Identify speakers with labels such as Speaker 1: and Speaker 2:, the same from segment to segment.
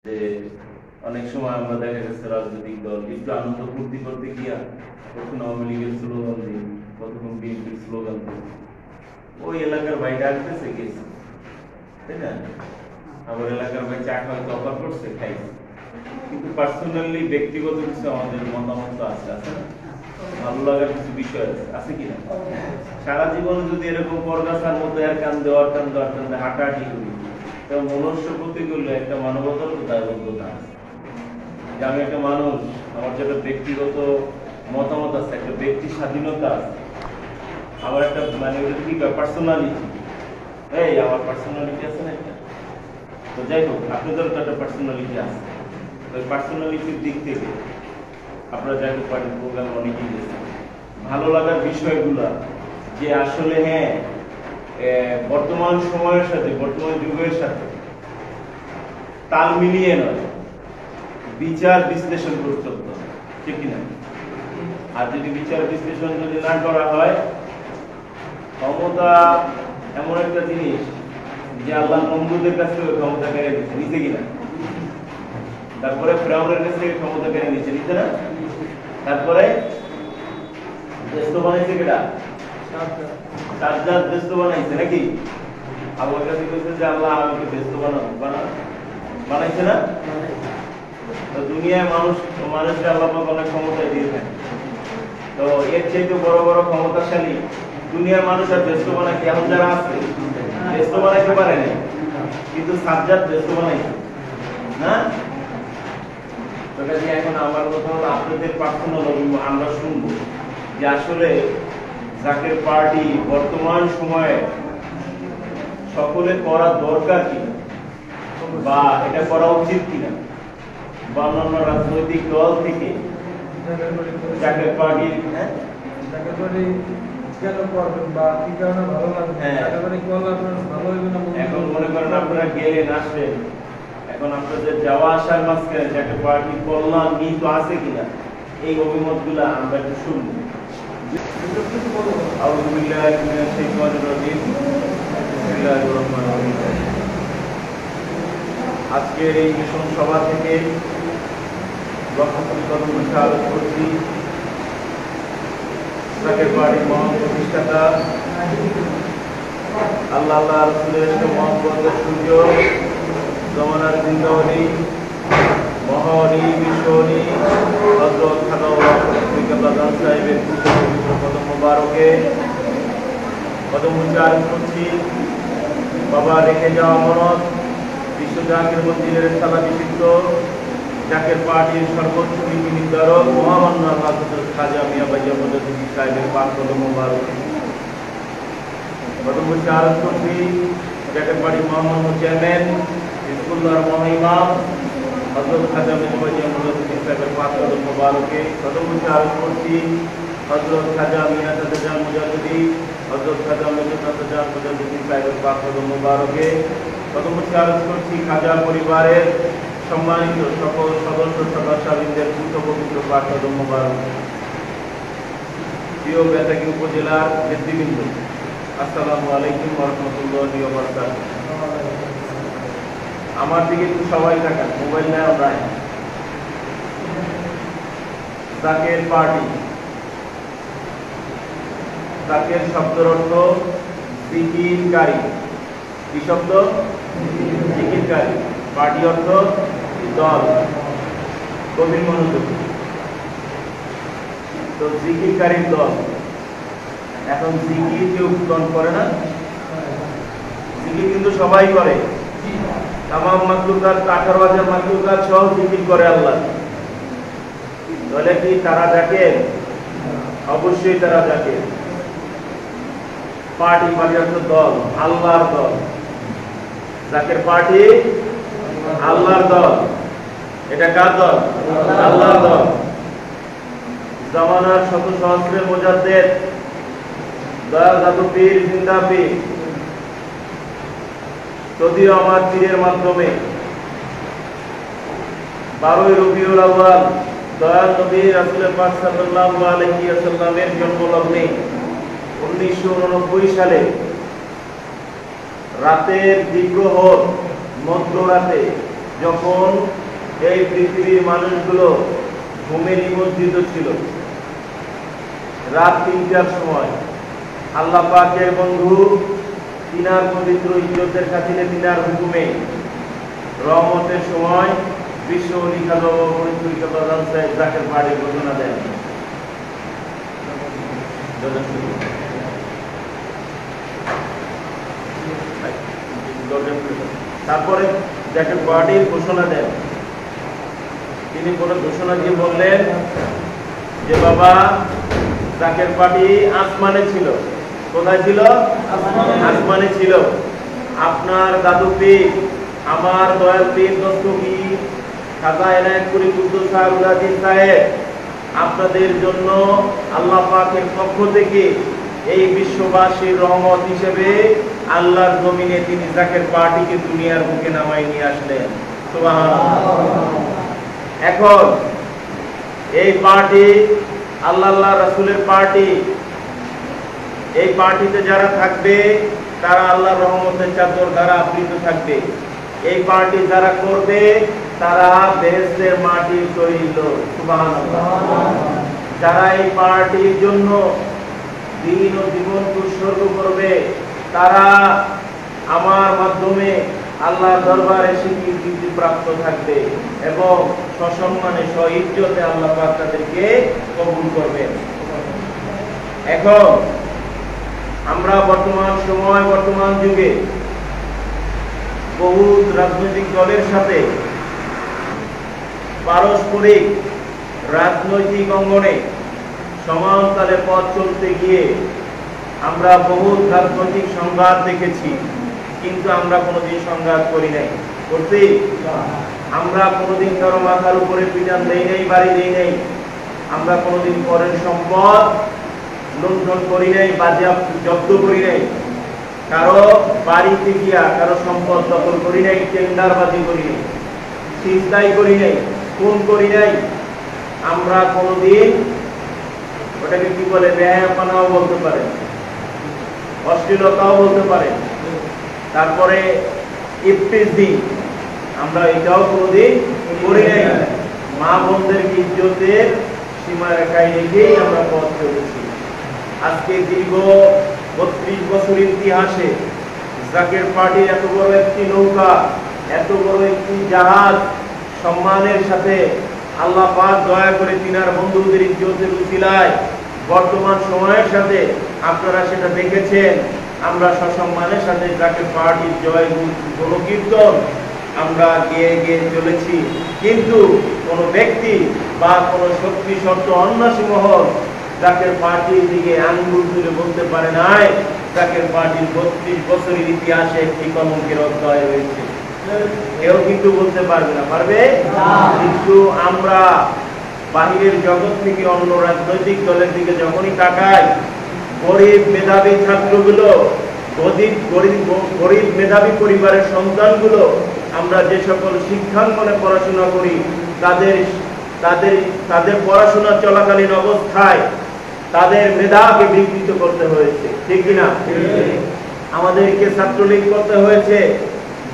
Speaker 1: যে অনেক সময় আমরা দেখা গেছে রাজনৈতিক দল একটু আনন্দ ফুর্তি করতে গিয়া কখনো আওয়ামী লীগের স্লোগান দিই, কখনো বিএনপির স্লোগান দিই, ওই এলাকার ভাই ডাকতেছে গেছে, তাই না? আবার এলাকার ভাই চা খাওয়া অফার করছে, খাইছে, কিন্তু পার্সোনালি ব্যক্তিগত কিছু আমাদের মতামত আছে, আছে না? ভালো লাগার কিছু বিষয় আছে কিনা? সারা জীবন যদি এরকম পরগাছার মধ্যে আর কান দেওয়ার কান দেওয়ার কান হাঁটাহাঁটি করি, এবং মনুষ্য প্রতি করলে একটা মানবতার তো দায়বদ্ধতা আছে যে আমি একটা মানুষ, আমার যেটা ব্যক্তিগত মতামত আছে, একটা ব্যক্তি স্বাধীনতা আছে, আমার একটা মানে ওটা কি পার্সোনালিটি, এই আমার পার্সোনালিটি আছে না একটা। তো যাই হোক, আপনাদেরও তো একটা পার্সোনালিটি আছে। ওই পার্সোনালিটির দিক থেকে আপনারা যাই হোক পার্টির প্রোগ্রাম অনেকেই গেছেন, ভালো লাগার বিষয়গুলা যে আসলে হ্যাঁ বর্তমান সময়ের সাথে বর্তমান যুগের সাথে তাল মিলিয়ে নয়, বিচার বিশ্লেষণ করতে হবে, ঠিক কিনা? আর যদি বিচার বিশ্লেষণ যদি না করা হয়, ক্ষমতা এমন একটা জিনিস যে আল্লাহ নমরুদের কাছ থেকে ক্ষমতা কেড়ে নিচ্ছে, নিচে কিনা? তারপরে ফিরআউনের কাছ থেকে ক্ষমতা কেড়ে নিচ্ছে, নিচে না? তারপরে দেশ বানাইছে কেটা? সাজ্জাদ দেশ বানাইছে নাকি? আল্লাহর কাছে কইছে যে আল্লাহ আমাকে ব্যস্ত বানাইছে না? তো দুনিয়ায় মানুষকে আল্লাহ পাক অনেক ক্ষমতা দিয়েছেন, তো এর চাইতে বড় বড় ক্ষমতাশালী দুনিয়ার মানুষ আর ব্যস্ত বানাইছে এমন যারা আছে, ব্যস্ত বানাইতে পারে না, কিন্তু সাজ্জাদ ব্যস্ত বানাইছে না? তো কাজে এখন আমার কথা হলো আপনাদের পার্সোনাল অভিমত আমরা শুনবো যে আসলে জাকের পার্টি বর্তমান সময়ে সকলে করা দরকার কিনা, বা এটা করা উচিত কিনা, বা অন্যান্য রাজনৈতিক দল থেকে জাকের পার্টি এখন মনে করেন আপনারা গেলেন আসলেন, এখন আপনাদের যাওয়া আসার মাঝখানে জাকের পার্টি কল্যাণ নিহিত আছে কিনা, এই অভিমত গুলা আমরা একটু শুনবো। আজকের এই মিশন সভা থেকে করছি জাকের পার্টির মহান প্রতিষ্ঠাতা আল্লাহ রাসূলের মহব্বতের সূর্য, জমানার জিন্দাওয়ালি মহানি মিশনী হযরত খানাউল্লাহ ফরিদুল্লাহ সাহেবের কদম মোবারকে কদম উচ্চারণ করছি। বাবা রেখে যাওয়া মনত বিশ্ব জাকের মন্দিরের সালা বিশিষ্ট জাকের পার্টির সর্বোচ্চ নীতি নির্ধারক মহামান্য হযরত খাজা মিয়া বাইয়া মুজাদ্দিদি সাহেবের পাক কদম মোবারকে কদম উচ্চারণ করছি। জাকের পার্টির মহামান্য চেয়ারম্যান হিজবুল্লাহর মহাইমাম হযরত খাজা মিয়া বাইয়া মুজাদ্দিদি সাহেবের পাক কদম মোবারকে কদম উচ্চারণ করছি। হযরত খাজা মিয়া তাজান মুজাদ্দিদি হযরত খাজা মিয়া তাজান মুজাদ্দিদি সাহেবের পাক কদম মোবারকে কদম উচ্চারণ করছি। খাজা পরিবারের সম্মানিত সকল সদস্য সদস্যবৃন্দের পবিত্র পাক কদম মোবারকে। প্রিয় বেতাগী উপজেলার নেতৃবৃন্দ, আসসালামু আলাইকুম ওয়া রাহমাতুল্লাহি ওয়া বারাকাতুহু। আমার দিকে একটু সবাই তাকান, মোবাইল নেওয়া নাই। জাকের পার্টি, জাকের শব্দের অর্থ জিকিরকারী। কি শব্দ? জিকিরকারী। পার্টি অর্থ দল। গভীর মনোযোগ। তো জিকিরকারীর দল। এখন জিকির কেউ উত্তোলন করে না? জিকির কিন্তু সবাই করে, তামাম মাখলুকাত 18,000 মাখলুকাত সহ জিকির করে আল্লাহ। তাহলে কি তারা যাকে? অবশ্যই তারা যাকে। পার্টি মানে অর্থ দল, আল্লাহর দল। জাকের পার্টি আল্লাহর দল। এটা কার দল? আল্লাহর দল। জামানার শত সহস্রের মুজাদ্দিদ দয়াল দাদু পীর জিন্দা পীর, যদিও আমার পীরের মাধ্যমে 12ই রবিউল আউয়াল দয়াল নবী রাসূল পাক সাল্লাল্লাহু আলাইহি ওয়াসাল্লামের জন্মলগ্নে 1989 সালে রাতের দিগ্রহর মধ্যরাতে যখন এই পৃথিবীর মানুষগুলো ঘুমে নিমজ্জিত ছিল, রাত ৩টার সময় আল্লাহ পাকের বন্ধু তিনার পবিত্র ইজ্জতের খাতিরে তিনার হুকুমে রহমতের সময় বিশ্ব লিখাল জাকের পাহাড়ের ঘোষণা দেন। তারপরে জাকের পাহাড়ের ঘোষণা দেন। তিনি কোন ঘোষণা দিয়ে বললেন যে বাবা, জাকের পাহাড়ি আসমানে ছিল। কোথায় ছিল? আসমানে ছিল। আপনার দাদু পীর, আমার দয়াল পীর দস্তগীর খাজা এনায়েতপুরী কুদ্দুস সাহেব সাহেব আপনাদের জন্য আল্লাহ পাকের পক্ষ থেকে এই বিশ্ববাসীর রহমত হিসেবে আল্লাহর জমিনে তিনি জাকের পার্টিকে দুনিয়ার বুকে নামাই নিয়ে আসলেন। সুবহানাল্লাহ। এখন এই পার্টি আল্লাহ রাসূলের পার্টি, এই পার্টিতে যারা থাকবে তারা আল্লাহর রহমতের চাদর দ্বারা আবৃত থাকবে। এই পার্টি যারা করবে তারা বেহেশতের মাটির তৈরি লোক। সুবহানাল্লাহ। যারা এই পার্টির জন্য দিন ও জীবন উৎসর্গ করবে তারা আমার মাধ্যমে আল্লাহর দরবারে স্বীকৃতি প্রাপ্ত থাকবে এবং সসম্মানে সইজ্জতে আল্লাহ পাক তাদেরকে কবুল করবেন। এখন আমরা বর্তমান সময়, বর্তমান যুগে বহু রাজনৈতিক দলের সাথে পারস্পরিক রাজনৈতিক অঙ্গনে সমানতালে পথ চলতে গিয়ে আমরা বহু রাজনৈতিক সংঘাত দেখেছি, কিন্তু আমরা কোনোদিন সংঘাত করি নাই। করছি? আমরা কোনোদিন কারো মাথার উপরে পিটান দেই নাই, বাড়ি দেই নাই। আমরা কোনোদিন পরের সম্পদ লুণ্ঠন করি নাই, বাজেয়াপ্ত জব্দ করি নাই। কারো বাড়িতে গিয়া কারো সম্পদ দখল করি নাই, টেন্ডারবাজি করি নাই, ছিনতাই করি নাই, খুন করি নাই। আমরা কোনোদিন ওটাকে কি বলে, বেহায়াপনাও বলতে পারেন, অশ্লীলতাও বলতে পারেন, তারপরে ইফতিজি, আমরা এটাও কোনোদিন করি নাই। মা বোনদেরকে ইজ্জতের সীমারেখায় রেখেই আমরা পথ চলেছি। আজকে দীর্ঘ ৩২ বছর ইতিহাসে জাকের পার্টির এত বড় একটি নৌকা, এত বড় একটি জাহাজ সম্মানের সাথে আল্লাহ পাক দয়া করে তিনার বন্ধুদের ইজ্জতের উসিলায় বর্তমান সময়ের সাথে আপনারা সেটা দেখেছেন। আমরা সসম্মানের সাথে জাকের পার্টির জয় গণকীর্তন আমরা গিয়ে গিয়ে চলেছি, কিন্তু কোনো ব্যক্তি বা কোনো শক্তি শর্ত অন্যাসী মহল জাকের পার্টির দিকে আঙ্গুল তুলে বলতে পারে নাই জাকের পার্টির ৩২ বছরের ইতিহাসে একটি কলঙ্কের অধ্যায় রয়েছে। কেউ কিন্তু বলতে পারবে না, পারবে? কিন্তু আমরা বাহিরের জগৎ থেকে অন্য রাজনৈতিক দলের দিকে যখনই তাকাই, গরিব মেধাবী ছাত্রগুলো, গরিব মেধাবী পরিবারের সন্তানগুলো, আমরা যে সকল শিক্ষাঙ্গনে পড়াশোনা করি তাদের পড়াশোনা চলাকালীন অবস্থায় তাদের মেধাকে বিকৃত করতে হয়েছে, ঠিক কিনা? আমাদেরকে ছাত্রলীগ করতে হয়েছে,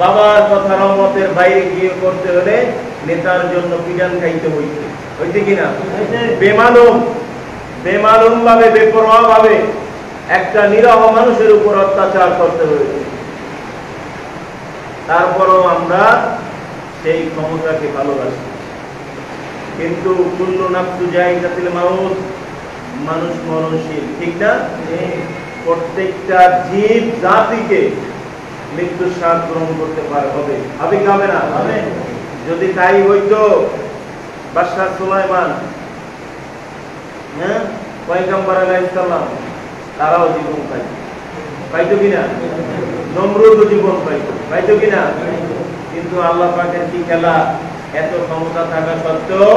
Speaker 1: বাবার কথা রহমতের বাইরে গিয়ে করতে হলে নেতার জন্য পিটান খাইতে হয়েছে, হয়েছে কিনা? বেমালুম ভাবে, বেপরোয়া ভাবে একটা নিরহ মানুষের উপর অত্যাচার করতে হয়েছে। তারপরও আমরা সেই ক্ষমতাকে ভালোবাসি, কিন্তু কুল্লু নাফসু যায়িকাতুল মাউত, মানুষ মরণশীল, ঠিক না? প্রত্যেকটা জীব জাতিকে মৃত্যুর স্বাদ গ্রহণ করতে হবে, হবে কি হবে না? যদি তাই হইতো, বাদশাহ সুলাইমান, পয়গম্বর আলাইহিস সালাম, তারাও জীবন পাইতো কিনা? নমরুদও জীবন পাইতো কিনা? কিন্তু আল্লাহ পাকের কি খেলা, এত ক্ষমতা থাকা সত্ত্বেও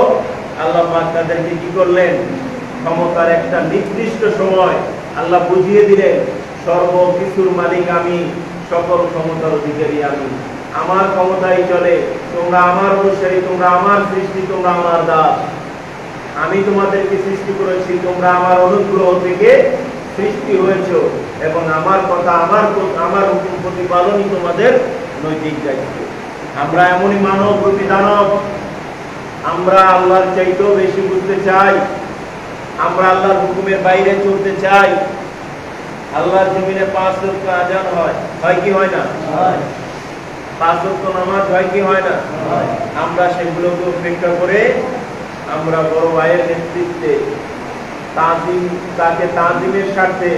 Speaker 1: আল্লাহ পাক তাদেরকে কি করলেন? ক্ষমতার একটা নির্দিষ্ট সময় আল্লাহ বুঝিয়ে দিলেন, সর্বকিছুর মালিক আমি, সকল ক্ষমতার অধিকারী আমি, আমার ক্ষমতাই চলে, তোমরা আমার অনুসারী, তোমরা আমার সৃষ্টি, তোমরা আমার দাস, আমি তোমাদেরকে সৃষ্টি করেছি, তোমরা আমার অনুগ্রহ থেকে সৃষ্টি হয়েছ এবং আমার কথা, আমার হুকুম প্রতিপালনই তোমাদের নৈতিক দায়িত্ব। আমরা এমনই মানব রূপী দানব, আমরা আল্লাহর চাইতেও বেশি বুঝতে চাই, আমরা আল্লাহর হুকুমের বাইরে চলতে চাই। আল্লাহর জমিনে 5 ওয়াক্ত আযান হয় কি হয় না? 5 ওয়াক্ত নামাজ হয় কি হয় না? আমরা সেগুলোকে উপেক্ষা করে আমরা বড় ভাইয়ের নেতৃত্বে তাকে তাজিমের স্বার্থে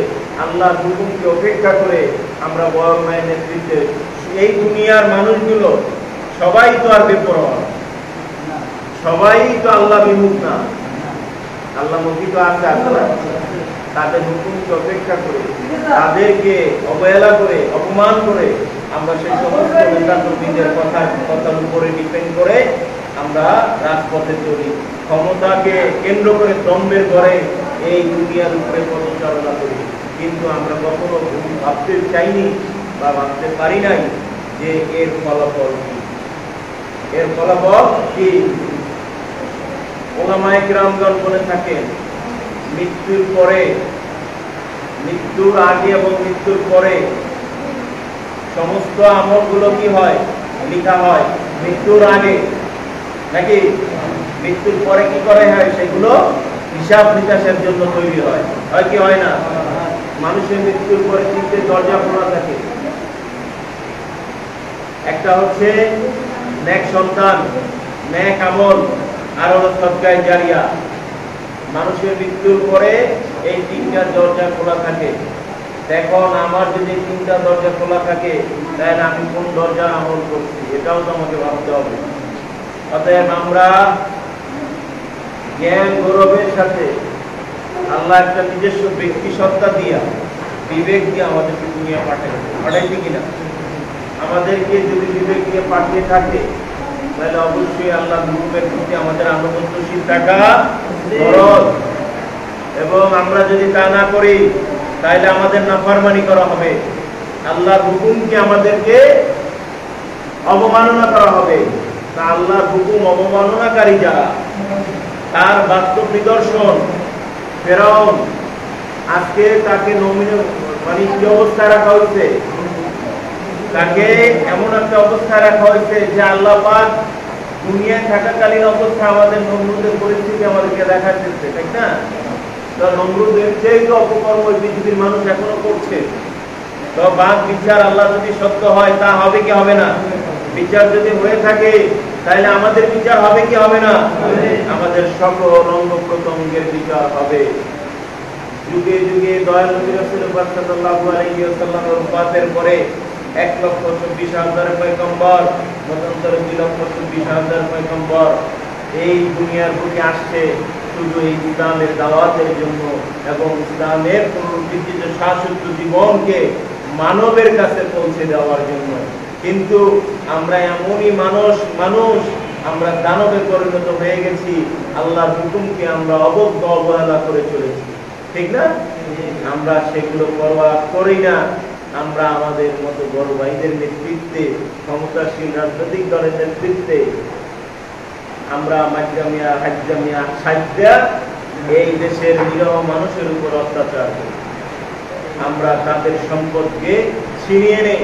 Speaker 1: আল্লাহর হুকুমকে উপেক্ষা করে আমরা বড় ভাইয়ের নেতৃত্বে, এই দুনিয়ার মানুষগুলো সবাই তো আর বেপরোয়া, সবাই তো আল্লাহ বিমুখ না, আল্লাহমুখী তো আছে। আসলে তাদের হুকুমকে অপেক্ষা করে, তাদেরকে অবহেলা করে, অপমান করে আমরা সেই সমস্ত নেতাকর্মীদের কথার উপরে ডিপেন্ড করে আমরা রাজপথে চলি, ক্ষমতাকে কেন্দ্র করে দ্বন্দ্বের ঘরে এই দুনিয়ার উপরে পদচারণা করি। কিন্তু আমরা কখনো ভাবতে চাইনি বা ভাবতে পারি নাই যে এর ফলাফল কি। এর ফলাফল কি? ওলামায়ে কিরামগণ বলে থাকেন, মৃত্যুর পরে, মৃত্যুর আগে এবং মৃত্যুর পরে সমস্ত আমলগুলো কি হয়? লেখা হয় মৃত্যুর আগে, নাকি মৃত্যুর পরে কি করে হয়? সেগুলো হিসাব নিকাশের জন্য তৈরি হয় কি হয় না? মানুষের মৃত্যুর পরে 3টে দরজা খোলা থাকে। একটা হচ্ছে নেক সন্তান, নেক আমল, আর হলো সদকায়ে জারিয়া। মানুষের মৃত্যুর পরে এই 3টা দরজা খোলা থাকে। এখন আমার যদি 3টা দরজা খোলা থাকে, তাহলে আমি কোন দরজা আমল করছি এটাও তো আমাকে ভাবতে হবে। অতএব আমরা জ্ঞান গৌরবের সাথে আল্লাহ একটা নিজস্ব ব্যক্তি সত্তা দিয়া, বিবেক দিয়ে আমাদেরকে দুনিয়া পাঠাইছে কিনা? আমাদেরকে যদি বিবেক দিয়ে পাঠিয়ে থাকে, তাহলে অবশ্যই আল্লাহ হুকুমের প্রতি আমাদের আনুগত্যশীল থাকা ফরজ। এবং আমরা যদি তা না করি, তাহলে আমাদের নাফরমানি করা হবে, আল্লাহর হুকুমকে আমাদেরকে অবমাননা করা হবে। তা আল্লাহর হুকুম অবমাননাকারী যারা, তার বাস্তব নিদর্শন ফেরাউন। আজকে তাকে মানে কি অবস্থায় রাখা হয়েছে? তাকে এমন একটা অবস্থায় রাখা হয়েছে যে আল্লাহ পাক দুনিয়ায় থাকাকালীন অবস্থা আমাদের নমরুদের পরিস্থিতি আমাদেরকে দেখাচ্ছে, ঠিক না? তো নমরুদের চেয়ে তো অপকর্ম পৃথিবীর মানুষ এখনো করছে। তো বাদ বিচার আল্লাহ যদি সত্য হয়, তা হবে কি হবে না? বিচার যদি হয়ে থাকে, তাহলে আমাদের বিচার হবে কি হবে না? আমাদের সকল অঙ্গ প্রত্যঙ্গের বিচার হবে। যুগে যুগে দয়াল নবী রাসূলুল্লাহ সাল্লাল্লাহু আলাইহি ওয়াসাল্লামের ওফাতের পরে 1,24,000 পয়গম্বর, মতান্তরে 2,24,000 পয়গম্বর এই দুনিয়ার বুকে আসছে শুধু এই ইসলামের দাওয়াতের জন্য এবং ইসলামের পুনরুজ্জীবিত শাশ্বত জীবনকে মানবের কাছে পৌঁছে দেওয়ার জন্য। কিন্তু আমরা এমনই মানুষ আমরা দানবে পরিণত হয়ে গেছি, আল্লাহর হুকুমকে আমরা অবহেলা করে চলেছি, ঠিক না? আমরা সেগুলো পরোয়া করি না। আমরা আমাদের মতো বড় ভাইদের নেতৃত্বে, ক্ষমতাশীল রাজনৈতিক দলের নেতৃত্বে আমরা মাজ্জামিয়া হাজ্জামিয়া সাজ্জা এই দেশের নিরহ মানুষের উপর অত্যাচার করি। আমরা তাদের সম্পদকে ছিনিয়ে নেই,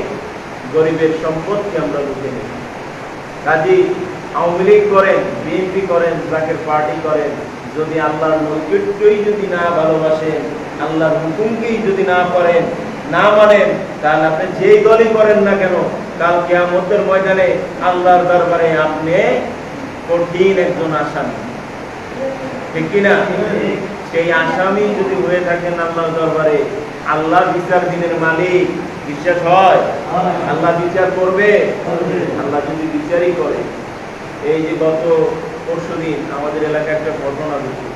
Speaker 1: গরিবের সম্পদকে আমরা লুটে নেই। কাজী আওয়ামী লীগ করেন, বিএনপি করেন, জাকের পার্টি করেন, যদি আল্লাহর নৈকট্যই যদি না ভালোবাসেন, আল্লাহর হুকুমকেই যদি না করেন, না মানেন, তাহলে আপনি যেই দলই করেন না কেন, কাল কিয়ামতের ময়দানে আল্লাহর দরবারে আপনি কঠিন একজন আসামি, ঠিক কিনা? সেই আসামি যদি হয়ে থাকেন আল্লাহর দরবারে, আল্লাহ বিচার দিনের মালিক, বিশ্বাস হয় আল্লাহ বিচার করবে? আল্লাহ যদি বিচারই করে। এই যে গত পরশুদিন আমাদের এলাকায় একটা ঘটনা ঘটে,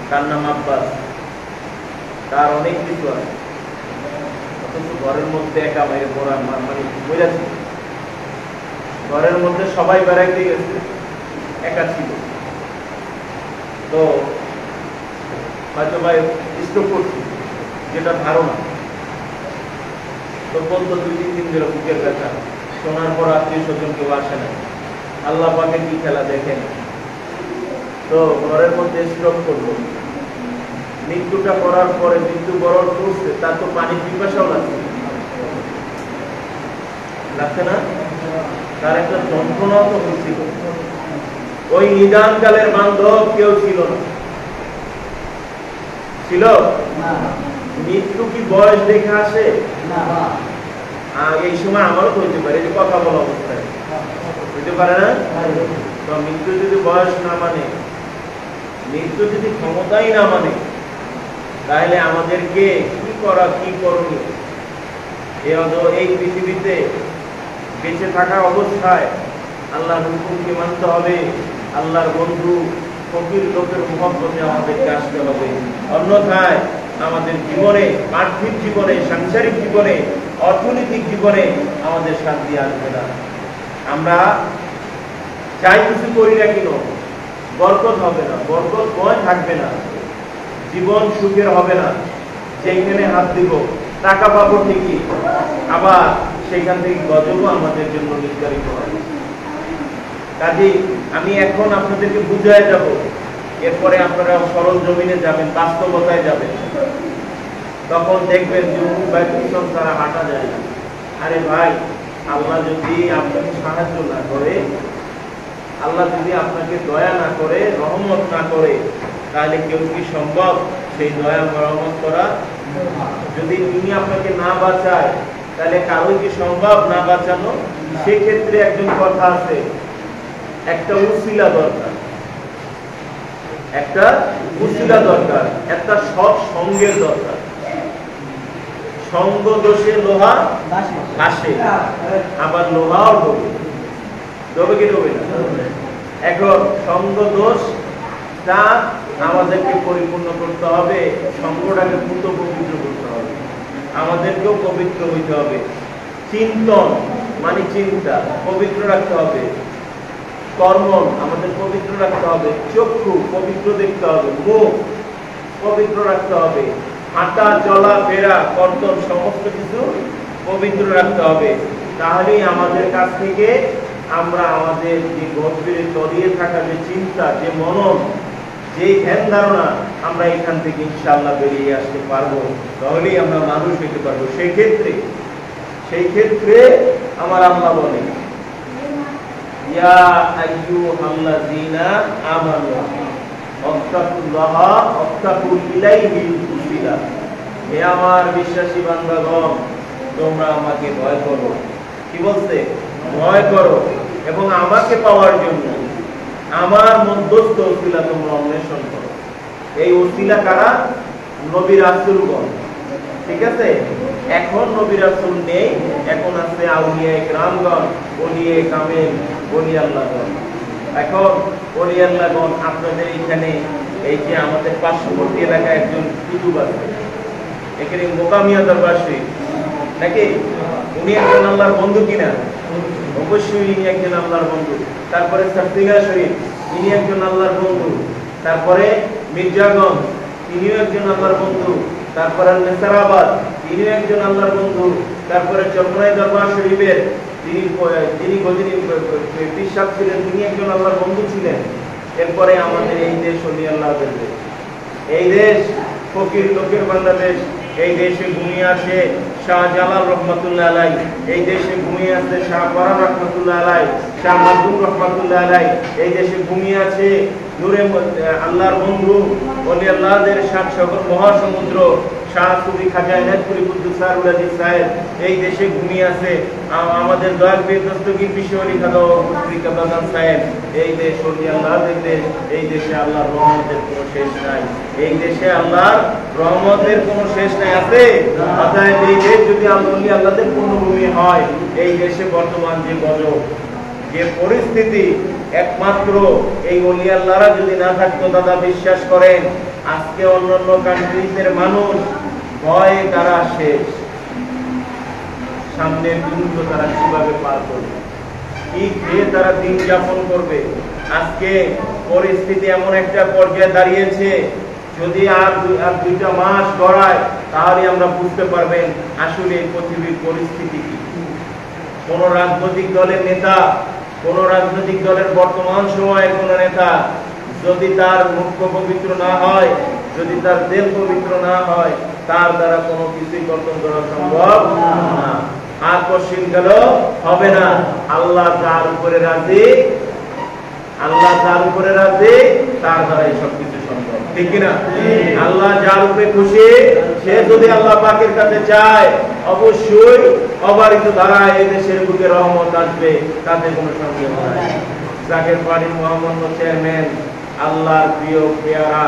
Speaker 1: তার নাম আব্বাস, তার অনেক কিছু আছে, অথচ ঘরের মধ্যে একা মেরে পড়া মানে বোঝাচ্ছে, ঘরের মধ্যে সবাই বেড়াইতে গেছে, একা ছিল। তো হয়তো ভাই স্ট্রোক করছে, যেটা ধারণা। তো বলতো 2-3 দিন ধরে বুকের ব্যথা, শোনার পর আত্মীয় স্বজন কেউ আসে না। আল্লাহ পাকে কি খেলা দেখেন। তো ঘরের মধ্যে স্ট্রোক করলো, মৃত্যুটা করার পরে মৃত্যু বরণ করছে, তার তো পানির পিপাসাও লাগছে না? তার একটা যন্ত্রণাও তো হচ্ছিল। ওই নিদানকালের বান্ধব কেউ ছিল না, ছিল? মৃত্যু কি বয়স দেখে আসে? এই সময় আমারও তো হইতে পারে, যে কথা বলা অবস্থায় হইতে পারে না? তো মৃত্যু যদি বয়স না মানে, মৃত্যু যদি ক্ষমতাই না মানে, তাহলে আমাদেরকে কি করা, কি করণীয়? এই পৃথিবীতে বেঁচে থাকা অবস্থায় আল্লাহর হুকুমকে মানতে হবে, আল্লাহর বন্ধু ফকির লোকের মুহাব্বতে আমাদেরকে আসতে হবে। অন্যথায় আমাদের জীবনে, পার্থিব জীবনে, সাংসারিক জীবনে, অর্থনৈতিক জীবনে আমাদের শান্তি আসবে না। আমরা যাই কিছু করি না কেন, বরকত হবে না, বরকতময় থাকবে না, জীবন সুখের হবে না। যেখানে হাত দিব টাকা পাবো ঠিকই, আবার সেখান থেকে গজবও আমাদের জন্য নির্ধারিত হয়। কাজেই আমি এখন আপনাদেরকে বুঝায় যাব, এরপরে আপনারা সরল জমিনে যাবেন, বাস্তবতায় যাবেন, তখন দেখবেন যে পিছন তারা হাঁটা যায় না। আরে ভাই, আল্লাহ যদি আপনাকে সাহায্য না করে, আল্লাহ যদি আপনাকে দয়া না করে, রহমত না করে, তাহলে কেউ কি সম্ভব সেই দয়া রহমত করা? যদি তিনি আপনাকে না বাঁচায়, তাহলে কারো কি সম্ভব না বাঁচানো? সেক্ষেত্রে একজন কথা আছে, একটা উসিলা দরকার, একটা উসিলা দরকার, একটা সৎ সঙ্গের দরকার। সঙ্গ দোষে লোহা ভাসে, আবার লোহাও ডোবে। ডোবে কি ডোবে না? এখন সঙ্গ দোষ তা আমাদেরকে পরিপূর্ণ করতে হবে, সঙ্গটাকে পূত পবিত্র করতে হবে, আমাদেরকেও পবিত্র হইতে হবে। চিন্তন মানে চিন্তা পবিত্র রাখতে হবে, কর্ম আমাদের পবিত্র রাখতে হবে, চক্ষু পবিত্র দেখতে হবে, মুখ পবিত্র রাখতে হবে, হাঁটা চলা ফেরা কর্তন সমস্ত কিছু পবিত্র রাখতে হবে। তাহলেই আমাদের কাছ থেকে আমরা আমাদের যে গভীরে তলিয়ে থাকা যে চিন্তা, যে মনন, যে ধ্যান ধারণা, আমরা এখান থেকে ইনশাআল্লাহ বেরিয়ে আসতে পারবো, তাহলেই আমরা মানুষ হইতে পারবো। সেই ক্ষেত্রে আমার আল্লাহ বলে, ইয়া আইয়ুহাল্লাযীনা আমানু আত্তাকুল্লাহা ওয়াত্তাকু ইলাইহিল উসিলা। হে আমার বিশ্বাসী বান্দাগণ, তোমরা আমাকে ভয় করো। কি বলছে? ভয় করো, এবং আমাকে পাওয়ার জন্য আমার মধ্যস্থ উসিলা তোমরা অন্বেষণ করো। এই উসিলা কারা? নবী রাসূলগণ। ঠিক আছে? এখন নবী রাসূল নেই, এখন আছে আউলিয়ায়ে কিরামগণ, ওলিয়ে কামেল, ওলি আল্লাহগণ। এখন ওলি আল্লাহগণ আপনাদের এখানে, এই যে আমাদের পার্শ্ববর্তী এলাকায় একজন কুতুব আছে, এখানে মোকামিয়া দরবার শরীফ নাকি? উনি একজন আল্লাহর বন্ধু কিনা? অবশ্যই ইনি একজন আল্লাহর বন্ধু। তারপরে সাফিয়া শরীফ, ইনি একজন আল্লাহর বন্ধু। তারপরে মির্জাগঞ্জ, তিনিও একজন আল্লাহর বন্ধু। তারপরে নেসারাবাদ, তিনিও একজন আল্লাহর বন্ধু। তারপরে চরমনাই দরবার শরীফের যিনি গজনী পিসাব ছিলেন, তিনি একজন আল্লাহর বন্ধু ছিলেন। এরপরে আমাদের এই দেশ ওলি আল্লাহদের দেশ, এই দেশ ফকির লোকের বাংলাদেশ। এই দেশে ঘুমিয়ে আছে শাহজালাল রহমাতুল্লাহ আলাই, এই দেশে ঘুমিয়ে আছে শাহ পরান রহমাতুল্লাহ আলাই, শাহ মাসুম রহমাতুল্লাহ আলাই। এই দেশে ঘুমিয়ে আছে নূরে আল্লাহর বন্ধু ওলি আল্লাহদের সাত সাগর মহাসমুদ্র শাহ সুফি খাজা এনায়েতপুরী কুদ্দুসারুল আজিজ সাহেব। এই দেশে ঘুমিয়ে আছে আমাদের দয়াল পীর দস্তগীর বিশ্ব আলী খাদা পত্রিকা বাগান সাহেব। এই দেশ ওলি আল্লাহদের দেশ। এই দেশে আল্লাহর রহমতের কোনো শেষ নাই, এই দেশে আল্লাহর রহমতের কোনো শেষ নাই। আছে? অতএব এই দেশ যদি ওলি আল্লাহদের পূর্ণভূমি হয়, এই দেশে বর্তমান যে গজব, যে পরিস্থিতি, একমাত্র এই ওলি আল্লাহরা যদি না থাকতো, দাদা বিশ্বাস করেন আজকে অন্যান্য কান্ট্রিজের মানুষ ভয়ে তারা শেষ। সামনের দিনগুলো তারা কিভাবে পার করবে, কি খেয়ে তারা দিন যাপন করবে। আজকে পরিস্থিতি এমন একটা পর্যায়ে দাঁড়িয়েছে, যদি আর 2টা মাস গড়ায়, তাহলে আমরা বুঝতে পারবেন আসলে এই পৃথিবীর পরিস্থিতি কি। কোন রাজনৈতিক দলের নেতা, কোন রাজনৈতিক দলের বর্তমান সময়ে কোন নেতা যদি তার মুখ পবিত্র না হয়, যদি তার দিল পবিত্র না হয়, তার দ্বারা কোনো কিছুই গঠন করা সম্ভব না। আর পশ্চিম গেল হবে না। আল্লাহ যার উপরে রাজি, আল্লাহ যার উপরে রাজি তার দ্বারাই সবকিছু সম্ভব, ঠিক কিনা? আল্লাহ যার উপরে খুশি, সে যদি আল্লাহ পাকের কাছে চায় অবশ্যই অবারিত ধারায় এই দেশের বুকে রহমত আসবে, তাতে কোনো সন্দেহ নাই। জাকের পার্টির মহামান্য চেয়ারম্যান আল্লাহর প্রিয় পেয়ারা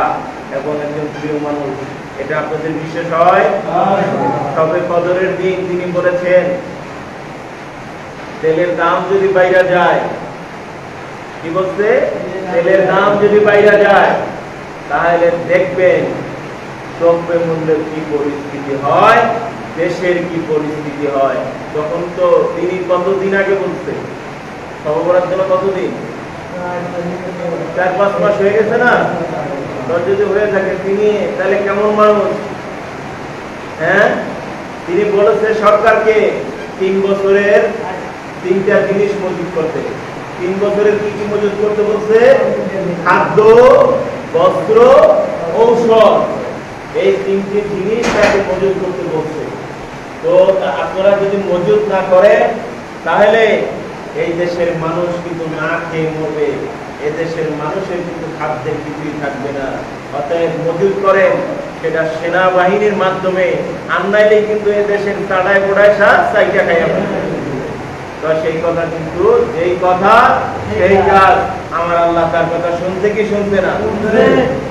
Speaker 1: এবং একজন প্রিয় মানুষ, এটা আপনাদের বিশেষ হয়। সবে কদরের দিন তিনি বলেছেন তেলের দাম যদি বাইরে যায়, কি বলছে? তেলের দাম যদি বাইরে যায় তাহলে দেখবেন দ্রব্য মূল্যের কি পরিস্থিতি হয়, দেশের কি পরিস্থিতি হয়। তখন তো তিনি কতদিন আগে বলছে, সর্বরাত জন্য কতদিন, 4-5 মাস হয়ে গেছে না? যদি হয়ে থাকে তিনি তাহলে কেমন মানুষ? হ্যাঁ, তিনি বলেছে সরকারকে 3 বছরের 3টা জিনিস মজুত করতে। 3 বছরের কি কি মজুত করতে বলছে? খাদ্য, বস্ত্র, ঔষধ, এই 3টি জিনিস তাকে মজুত করতে বলছে। তো আপনারা যদি মজুত না করেন তাহলে এই দেশের মানুষ কিন্তু না খেয়ে মরবে, এদেশের মানুষের কিন্তু খাদ্যের কিছুই থাকবে না। অতএব মজুত করেন, সেটা সেনাবাহিনীর মাধ্যমে, আর নাইলেই কিন্তু এদেশের তাড়ায় পোড়ায় চাইটা খাই আমরা। তো সেই কথা কিন্তু যেই কথা সেই কাজ, আমার আল্লাহ তার কথা শুনতে কি শুনতে না?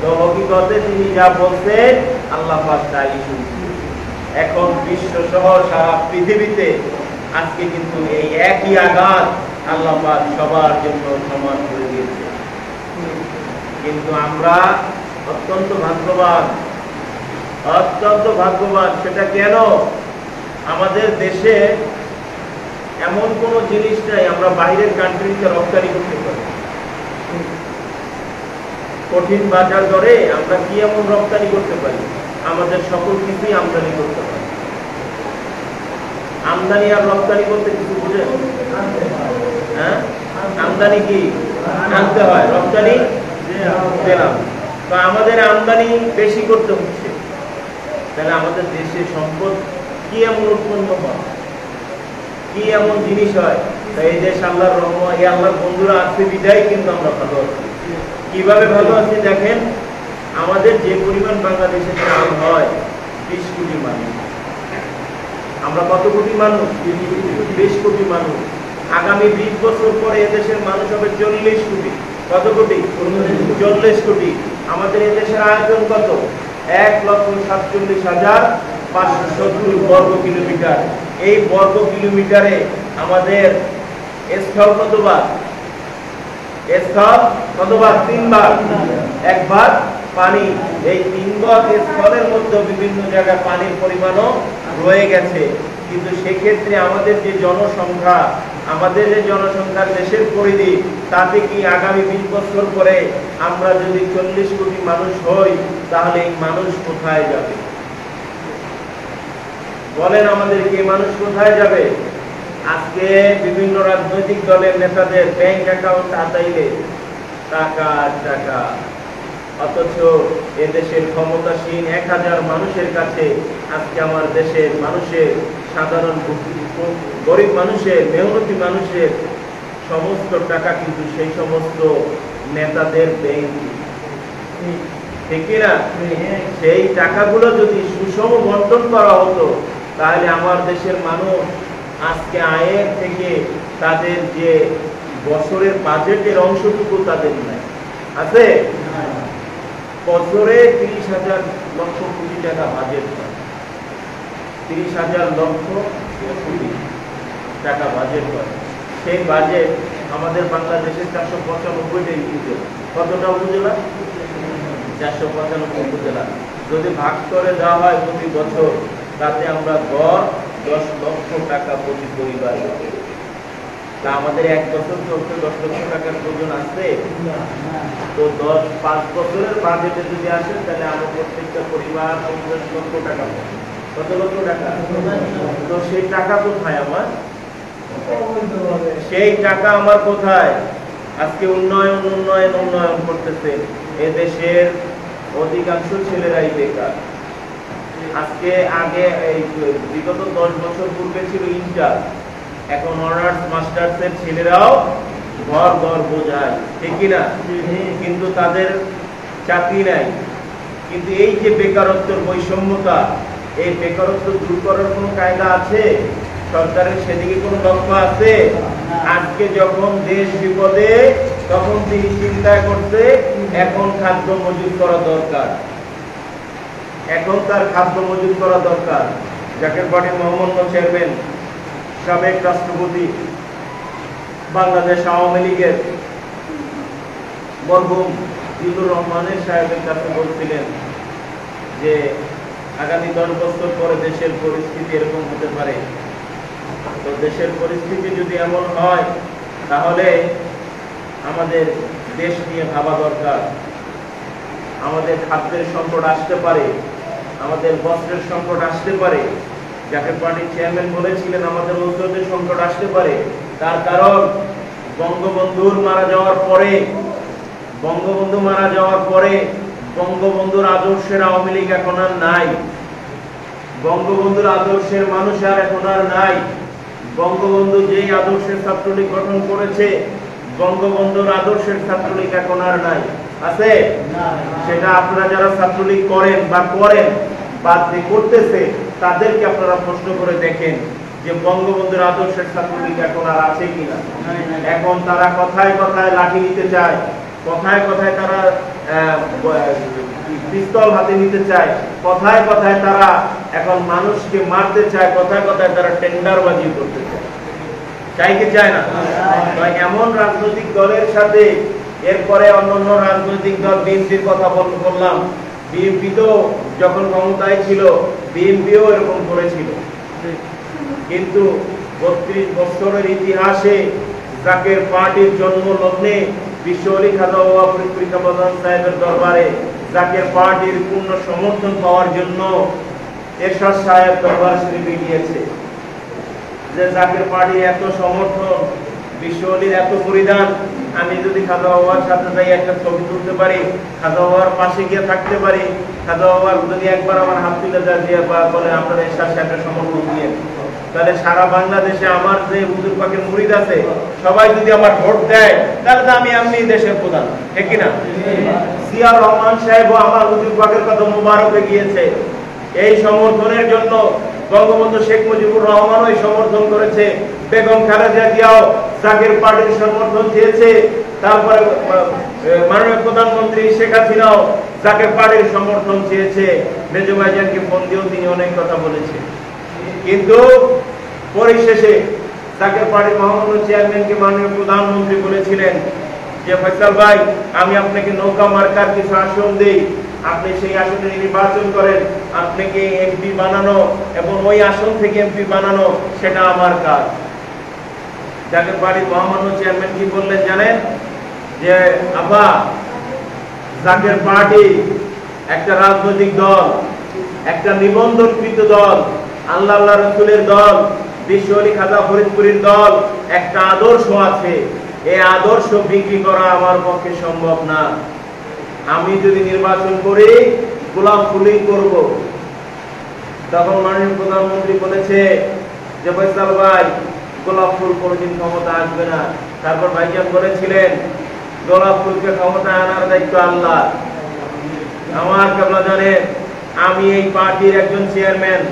Speaker 1: তো হকিকতে তিনি যা বলছেন আল্লাহ পাক তাই শুনছে। এখন বিশ্ব সহ সারা পৃথিবীতে আজকে কিন্তু এই একই আঘাত আল্লাহ পাক সবার জন্য সমান করে দিয়েছে। কিন্তু আমরা অত্যন্ত ভাগ্যবান, অত্যন্ত ভাগ্যবান। সেটা কেন? আমাদের দেশে এমন কোন জিনিস নাই আমরা বাইরের কান্ট্রিতে রপ্তানি করতে পারি। কঠিন বাজার দরে আমরা কি এমন রপ্তানি করতে পারি? আমাদের সকল কিছুই আমদানি করতে পারি। আমদানি আর রপ্তানি করতে কিছু বুঝেন? হ্যাঁ, আমদানি কি আনতে হয়, রপ্তানি পেলাম। তো আমাদের আমদানি বেশি করতে হচ্ছে, তাহলে আমাদের দেশের সম্পদ কি এমন উৎপন্ন হয়, কি এমন জিনিস হয়? এই দেশ আল্লাহর রহমত, এই আল্লাহর বন্ধুরা আছে বিদায় কিন্তু আমরা ভালো আছি। কিভাবে ভালো আছি দেখেন, আমাদের যে পরিমাণ বাংলাদেশে চাল হয় 20 কোটি মানুষ, আমরা কত কোটি মানুষ? 20 কোটি মানুষ। আগামী 20 বছর পরে এদেশের মানুষ হবে 40 কোটি। কত কোটি? 40 কোটি। আমাদের এদেশের আয়তন কত? 1,47,570 বর্গ কিলোমিটার। এই বর্গ কিলোমিটারে আমাদের স্থল কতবার? স্থল কতবার? 3 বার। একবার পানি। এই 3 বার স্থলের মধ্যে বিভিন্ন জায়গায় পানির পরিমাণও রয়ে গেছে। কিন্তু সেক্ষেত্রে আমাদের যে জনসংখ্যা, আমাদের যে জনসংখ্যার দেশের পরিধি, তাতে কি আগামী 20 বছর পরে আমরা যদি 40 কোটি মানুষ হই, তাহলে এই মানুষ কোথায় যাবে? বলেন আমাদেরকে, এই মানুষ কোথায় যাবে? আজকে বিভিন্ন রাজনৈতিক দলের নেতাদের ব্যাংক অ্যাকাউন্ট আদাইলে টাকা টাকা, অথচ এদেশের ক্ষমতাসীন 1000 মানুষের কাছে আজকে আমার দেশের মানুষের, সাধারণ গরিব মানুষের, মেহনতি মানুষের সমস্ত টাকা কিন্তু সেই সমস্ত নেতাদের ব্যাংক, ঠিক না? সেই টাকাগুলো যদি সুষম বন্টন করা হতো, তাহলে আমার দেশের মানুষ আজকে আয়ের থেকে তাদের যে বছরের বাজেটের অংশটুকু তাদের নাই আছে। বছরে 30,000 লক্ষ কোটি টাকা বাজেট হয়, 30,000 লক্ষ কোটি টাকা বাজেট হয়। সেই বাজেট আমাদের বাংলাদেশের 495টা উপজেলা। কতটা উপজেলা? 495 উপজেলা। যদি ভাগ করে দেওয়া হয় প্রতি বছর, তাতে আমরা গড় 10 লক্ষ টাকা প্রতি পরিবার। তা আমাদের 1 বছর চলতে 10 লক্ষ টাকার প্রয়োজন আছে? তো 5 বছরের বাজেটে যদি আসে, তাহলে আমার প্রত্যেকটা পরিবার 50 লক্ষ টাকা। কত লক্ষ টাকা? তো সেই টাকা কোথায় আমার? সেই টাকা আমার কোথায়? আজকে উন্নয়ন উন্নয়ন উন্নয়ন করতেছে, এদেশের অধিকাংশ ছেলেরাই বেকার। আজকে আগে এই বিগত 10 বছর পূর্বে ছিল ইন্টার, এখন অনার্স মাস্টার্স এর ছেলেরাও ঘর ঘর বোঝায়, ঠিক কিনা? কিন্তু তাদের চাকরি নাই। কিন্তু এই যে বেকারত্বের বৈষম্যতা, এই বেকারত্ব দূর করার কোনো কায়দা আছে? সরকারের সেদিকে কোনো লক্ষ্য আছে? আজকে যখন দেশ বিপদে, তখন তিনি চিন্তা করতে এখন খাদ্য মজুত করা দরকার, এখন তার খাদ্য মজুত করা দরকার। জাকের পার্টির মহামান্য চেয়ারম্যান, সাবেক রাষ্ট্রপতি, বাংলাদেশ আওয়ামী লীগের মরহুম জিল্লুর রহমানের সাহেবের কাছে বলছিলেন যে আগামী 10 বছর পরে দেশের পরিস্থিতি এরকম হতে পারে। তো দেশের পরিস্থিতি যদি এমন হয়, তাহলে আমাদের দেশ নিয়ে ভাবা দরকার। আমাদের খাদ্যের সংকট আসতে পারে, আমাদের বস্ত্রের সংকট আসতে পারে। জাকের পার্টির চেয়ারম্যান বলেছিলেন আমাদের ঔষধের সংকট আসতে পারে। তার কারণ বঙ্গবন্ধুর মারা যাওয়ার পরে, বঙ্গবন্ধুর আদর্শের আওয়ামী লীগ এখন আর নাই, বঙ্গবন্ধুর আদর্শের মানুষ আর এখন আর নাই। বঙ্গবন্ধু যেই আদর্শের ছাত্রলীগ গঠন করেছে, বঙ্গবন্ধুর আদর্শের ছাত্রলীগ এখন আর নাই। আছে? সেটা আপনারা যারা ছাত্রলীগ করেন বা করেন বা করতেছে, তাদেরকে আপনারা প্রশ্ন করে দেখেন যে বঙ্গবন্ধুর আদর্শের ছাত্রলীগ এখন আর আছে কিনা। এখন তারা কথায় কথায় লাঠি নিতে চায়, কথায় কথায় তারা পিস্তল হাতে নিতে চায়, কথায় কথায় তারা এখন মানুষকে মারতে চায়, কথায় কথায় তারা টেন্ডারবাজি করতে চায়। চাই কি চায় না? এমন রাজনৈতিক দলের সাথে এরপরে অন্যান্য রাজনৈতিক দল, বিএনপির কথা বললাম, বিএনপি তো যখন ক্ষমতায় ছিল, বিএনপিও এরকম করেছিল। কিন্তু 32 বছরের ইতিহাসে জাকের পার্টির জন্ম লগ্নে বিশ্ব আলী খাজা বাবা ফরিদপুর প্রধান সাহেবের দরবারে জাকের পার্টির পূর্ণ সমর্থন পাওয়ার জন্য এরশাদ সাহেব দরবার শরীফে গিয়েছে। যে জাকের পার্টির এত সমর্থন, বিশ্ব আলীর এত পরিধান, আমি যদি খাজা বাবার সাথে যাই একটা ছবি তুলতে পারি, খাজা বাবার পাশে গিয়ে থাকতে পারি, খাজা বাবার যদি একবার আমার হাত তুলে দিয়ে বলে আপনারা এরশাদ সাহেবের সমর্থন দিয়ে, তাহলে সারা বাংলাদেশে আমার যে হুজুর পাকের মুরিদ আছে সবাই যদি আমার ভোট দেয়, তাহলে তো আমি এমনি দেশের প্রধান, ঠিক কিনা? জিয়া রহমান সাহেব আমার হুজুর পাকের কথা মুবারকে গিয়েছে। এই সমর্থনের জন্য বঙ্গবন্ধু শেখ মুজিবুর রহমান ওই সমর্থন করেছে, বেগম খালেদা জিয়াও জাকের পার্টির সমর্থন চেয়েছে, তারপরে মাননীয় প্রধানমন্ত্রী শেখ হাসিনাও জাকের পার্টির সমর্থন চেয়েছে। মেজো ভাইজানকে ফোন দিয়েও তিনি অনেক কথা বলেছেন। কিন্তু পরিশেষে জাকের পার্টির মহামান্য চেয়ারম্যানকে মাননীয় প্রধানমন্ত্রী বলেছিলেন যে ফয়সাল ভাই, আমি আপনাকে নৌকা মার্কার কিছু আসন দেই, আপনি সেই আসনে নির্বাচন করেন, আপনাকে এমপি বানানো এবং ওই আসন থেকে এমপি বানানো সেটা আমার কাজ। জাকের পার্টির মহামান্য চেয়ারম্যান কি বললেন জানেন? যে আব্বা, জাকের পার্টি একটা রাজনৈতিক দল, একটা নিবন্ধনকৃত দল, আল্লাহ রাসূলের দল, বিশ্ব আলী খাজা ফরিদপুরের দল, একটা আদর্শ আছে। এই আদর্শ বিক্রি করা আমার পক্ষে সম্ভব না। আমি যদি নির্বাচন করি গোলাপ ফুলই করব। তখন মাননীয় প্রধানমন্ত্রী বলেছে যে ফয়সাল ভাই, গোলাপ ফুল কোনদিন ক্ষমতা আসবে না। তারপর ভাইজান বলেছিলেন গোলাপ ফুলকে ক্ষমতা আনার দায়িত্ব আল্লাহ। আমার কেবলা জানে, আমি এই পার্টির একজন চেয়ারম্যান,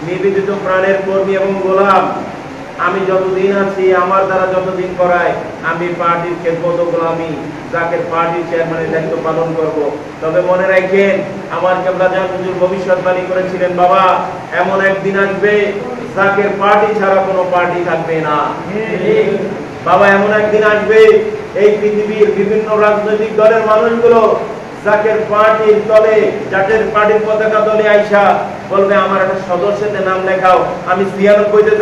Speaker 1: নিবেদিত প্রাণের কর্মী এবং গোলাম। আমি যতদিন আছি, আমার দ্বারা যতদিন করায়, আমি পার্টির খেদমত ও গোলামি, জাকের পার্টির চেয়ারম্যানের দায়িত্ব পালন করব। তবে মনে রাখেন, আমার কেবলা জান হুজুর ভবিষ্যৎবাণী করেছিলেন, বাবা এমন একদিন আসবে জাকের পার্টি ছাড়া কোনো পার্টি থাকবে না। বাবা এমন একদিন আসবে, এই পৃথিবীর বিভিন্ন রাজনৈতিক দলের মানুষগুলো জাকের পার্টির তলে, জাকের পার্টির পতাকা তলে আইসা বলবে আমার একটা সদস্যতে নাম লেখাও। আমি 96-তে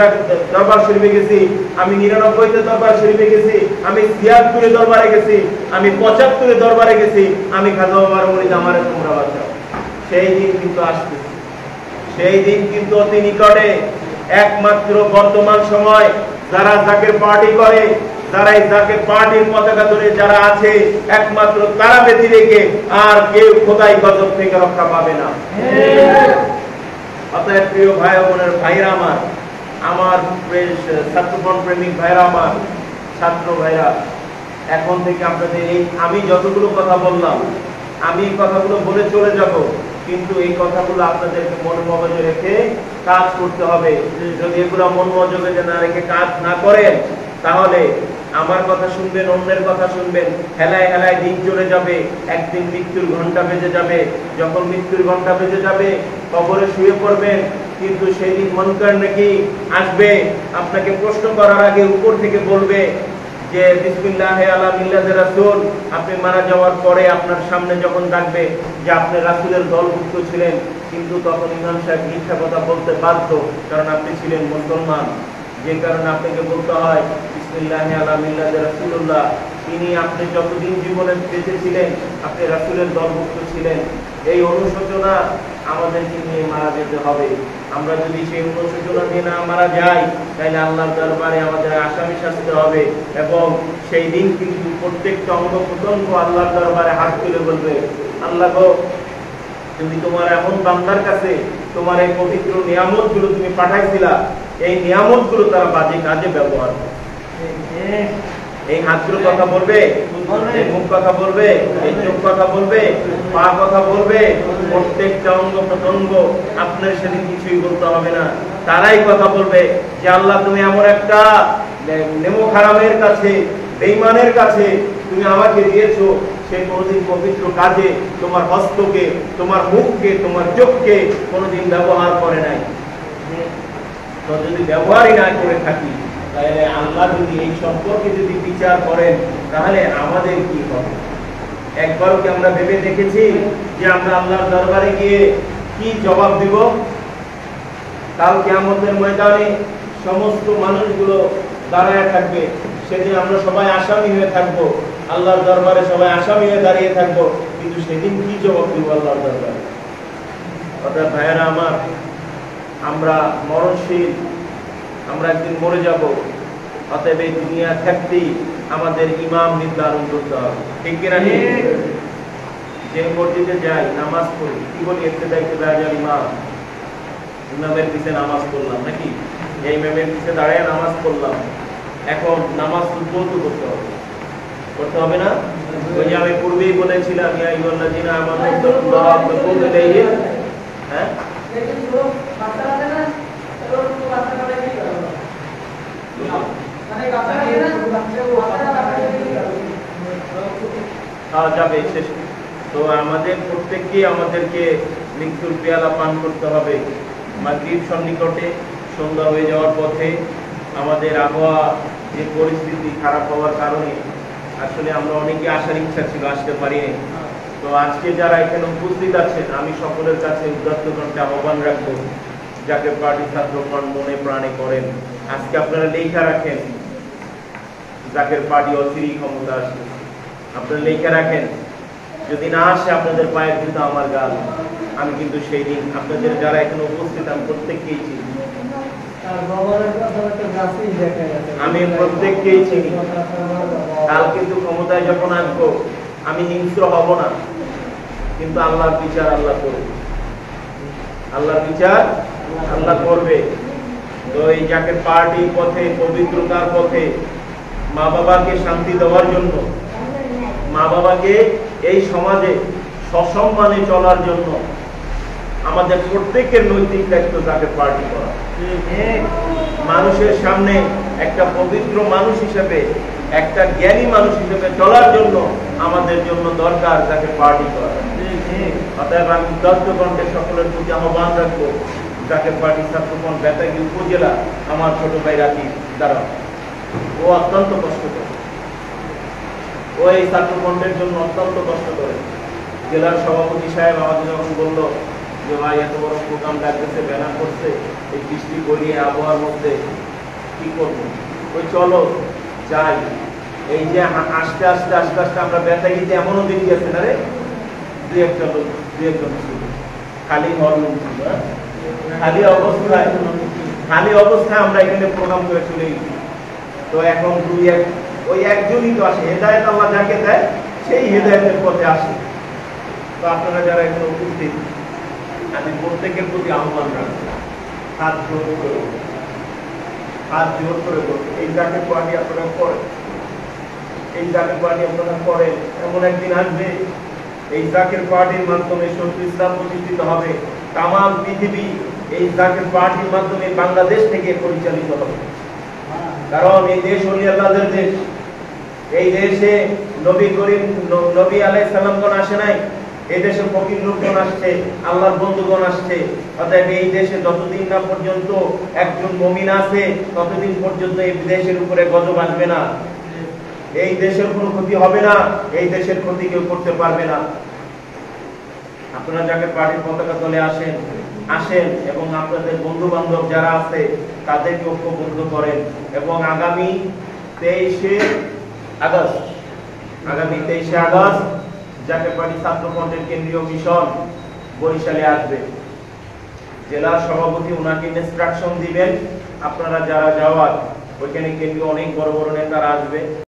Speaker 1: দরবার শরীফে গেছি, আমি 99-তে দরবার শরীফে গেছি, আমি 76-এ দরবারে গেছি, আমি 75-এ দরবারে গেছি, আমি খাজা বাবার মুরিদ, আমারে তোমরা বাঁচাও। সেই দিন কিন্তু আসতেছে, সেই দিন কিন্তু অতি নিকটে। একমাত্র বর্তমান সময় যারা জাকের পার্টি করে, যারা এই জাকের পার্টির পতাকা ধরে যারা আছে, একমাত্র তারা ব্যতি রেখে আর কেউ খোদাই গজব থেকে রক্ষা পাবে না। অতএব প্রিয় ভাই বোনের ভাইরা আমার ছাত্রগণ প্রেমিক ভাইরা ছাত্র ভাইরা, এখন থেকে আপনাদের এই আমি যতগুলো কথা বললাম, আমি এই কথাগুলো বলে চলে যাব, কিন্তু এই কথাগুলো আপনাদেরকে মন মগজে রেখে কাজ করতে হবে। যদি এগুলো মন মগজে না রেখে কাজ না করেন, তাহলে আমার কথা শুনবেন, অন্যের কথা শুনবেন, হেলায় হেলায় দিন চলে যাবে, একদিন মৃত্যুর ঘন্টা বেজে যাবে। যখন মৃত্যুর ঘন্টা বেজে যাবে, কবরে শুয়ে পড়বেন, কিন্তু সেই দিন মুনকার নাকি আসবে, আপনাকে প্রশ্ন করার আগে উপর থেকে বলবে যে বিসমিল্লাহি আলা মিল্লাতি রাসূল। আপনি মারা যাওয়ার পরে আপনার সামনে যখন ডাকবে যে আপনি রাসূলের দলভুক্ত ছিলেন, কিন্তু তখন ইমাম সাহেব মিথ্যা কথা বলতে বাধ্য, কারণ আপনি ছিলেন মুসলমান। যে কারণে আপনাকে বলতে হয় বিসমিল্লাহি আলা মিল্লাতি রাসূলুল্লাহ। তিনি আপনি যতদিন জীবনে বেঁচে ছিলেন আপনি রাসূলের দলভুক্ত ছিলেন। এই অনুশোচনা আমাদেরকে নিয়ে মারা যেতে হবে। আমরা যদি সেই অনুশোচনা নিয়ে না মারা যাই, তাহলে আল্লাহর দরবারে আমাদের আসামি শাস্তি হবে, এবং সেই দিন কিন্তু প্রত্যেকটা অঙ্গ প্রত্যঙ্গ আল্লাহর দরবারে হাত তুলে বলবে, আল্লাহ গো, তুমি তোমার এমন বান্দার কাছে তোমার এই পবিত্র নিয়ামতগুলো তুমি পাঠাইছিলা, এই নিয়ামতগুলো তারা বাজে কাজে ব্যবহার করে। এই হাতগুলো কথা বলবে, এই মুখ কথা বলবে, এই চোখ কথা বলবে, পা কথা বলবে, প্রত্যেকটা অঙ্গ প্রত্যঙ্গ আপনার সেদিন কিছুই বলতে হবে না। তারাই কথা বলবে যে আল্লাহ, তুমি এমন একটা নেমুক হারামের কাছে, বেঈমানের কাছে তুমি আমাকে দিয়েছো, সে কোনোদিন পবিত্র কাজে তোমার হস্তকে, তোমার মুখকে, তোমার চোখকে কোনোদিন ব্যবহার করে নাই। তো যদি ব্যবহারই না করে থাকি, তাহলে আল্লাহ যদি এই সম্পর্কে যদি বিচার করেন, তাহলে আমাদের কি হবে? একবারও কি আমরা ভেবে দেখেছি যে আমরা আল্লাহর দরবারে গিয়ে কি জবাব দিব? কাল কিয়ামতের ময়দানে সমস্ত মানুষগুলো দাঁড়ায় থাকবে, সেদিন আমরা সবাই আসামি হয়ে থাকবো, আল্লাহর দরবারে সবাই আসামি হয়ে দাঁড়িয়ে থাকবো, কিন্তু সেদিন কি জবাব দিব আল্লাহর দরবারে? অর্থাৎ ভাইয়েরা আমার, আমরা মরণশীল, আমরা একদিন মরে যাব। অতএব এই দুনিয়া থাকতেই আমাদের ইমাম নির্ধারণ করতে হবে, ঠিক কিনা? যে মসজিদে যাই, নামাজ পড়ি, কি বলি? ইমাম, ইমামের পিছনে নামাজ পড়লাম নাকি? এই ইমামের পিছনে দাঁড়ায় নামাজ পড়লাম, এখন নামাজ বলতে করতে হবে, করতে হবে না? ওই যে আমি পূর্বেই বলেছিলাম, ইয়া আইয়ুহাল্লাযীনা আমানু তাকুল্লাহা ওয়া তাকুনু ইলাইহি, হ্যাঁ, যাবে শেষ। তো আমাদের প্রত্যেককে আমাদেরকে মৃত্যুর পেয়ালা পান করতে হবে। মাগরিব সন্নিকটে, সন্ধ্যা হয়ে যাওয়ার পথে আমাদের আবহাওয়া যে পরিস্থিতি খারাপ হওয়ার কারণে আসলে আমরা অনেকে আসার ইচ্ছা ছিল, আসতে পারিনি। তো আজকে যারা এখানে উপস্থিত আছেন, আমি সকলের কাছে উদাত্ত কণ্ঠে আহ্বান রাখবো, যাকে পার্টি ছাত্রগণ মনে প্রাণে করেন, আজকে আপনারা লেখা রাখেন, জাকের পার্টি অচিরেই ক্ষমতা আসে। আপনারা লেখা রাখেন, যদি না আসে আপনাদের পায়ের জুতা আমার গাল। আমি কিন্তু সেই দিন আপনাদের যারা এখানে উপস্থিত, আমি প্রত্যেককেই চিনি, আমি প্রত্যেককেই চিনি। কাল কিন্তু ক্ষমতায় যখন আসবো, আমি হিংস্র হব না, কিন্তু আল্লাহর বিচার আল্লাহ করবে, আল্লাহর বিচার আল্লাহ করবে। তো এই যাকে পার্টি পথে, পবিত্রতার পথে, মা বাবাকে শান্তি দেওয়ার জন্য, মা বাবাকে এই সমাজে সসম্মানে চলার জন্য আমাদের প্রত্যেকের নৈতিক দায়িত্ব তাকে পার্টি করা। মানুষের সামনে একটা পবিত্র মানুষ হিসেবে, একটা জ্ঞানী মানুষ হিসেবে চলার জন্য আমাদের জন্য দরকার তাকে পার্টি করা। অতএব আমি উদাত্ত কণ্ঠে সকলের প্রতি আহ্বান রাখবো, যাকে পার্টি ছাত্রগণ বেতাগী উপজেলা, আমার ছোট ভাই রাকিব দ্বারা, ও অত্যন্ত কষ্ট করে, ও এই ছাত্রগণের জন্য অত্যন্ত কষ্ট করে। জেলার সভাপতি সাহেব আমাদের যখন বললো যে ভাই এত বড় প্রোগ্রাম ডাকতেছে, ব্যানার করছে, এই বৃষ্টি গড়িয়ে আবহাওয়ার মধ্যে কি করবো, ওই চলো যাই। এই যে আস্তে আস্তে আস্তে আস্তে আমরা বেতাগীতে এমনও দেখি আছে না রে, দুই একজন ছিল, খালি হল ছিল, খালি অবস্থায় আমরা এখানে প্রোগ্রাম করে চলে গেছি। তো এখন ওই একজনই তো আসে, হেদায়েত আল্লাহ যাকে দেয় সেই হেদায়েতের পথে আসে। তো আপনারা যারা এখানে উপস্থিত,
Speaker 2: আমি প্রত্যেকের প্রতি আহ্বান রাখবো, হাত জোর করে বলবো, হাত জোর করে বলবো, এই জাতীয় পার্টি আপনারা করেন, এই জাতীয় পার্টি আপনারা করেন। এমন একদিন আসবে এই জাকের পার্টির মাধ্যমে শত্রু ইসলাম প্রতিষ্ঠিত হবে। তামাম পৃথিবী এই জাকের পার্টির মাধ্যমে বাংলাদেশ থেকে পরিচালিত হবে। কারণ এই দেশ ওলি আল্লাহদের দেশ। এই দেশে নবী আলাইহিস সালামগণ আসে নাই, এই দেশে ফকির লোকজন আসছে, আল্লাহর বন্ধুগণ আসছে। অতএব এই দেশে যতদিন না পর্যন্ত একজন মুমিন আছে ততদিন পর্যন্ত এই দেশের উপরে গজব আসবে না, এই দেশের কোনো ক্ষতি হবে না, এই দেশের ক্ষতি কেউ করতে পারবে না। আপনারা যাকে পার্টির পতাকা তলে আসেন এবং আপনাদের বন্ধু বান্ধব যারা আছে তাদেরকে ঐক্যবদ্ধ করেন এবং আগামী 23শে আগস্ট যাকে পার্টি ছাত্রফ্রন্টের কেন্দ্রীয় মিশন বরিশালে আসবে। জেলা সভাপতি ওনাকে ইনস্ট্রাকশন দিবেন, আপনারা যারা যাওয়ার ওইখানে কেন্দ্রীয় অনেক বড় বড় নেতারা আসবে।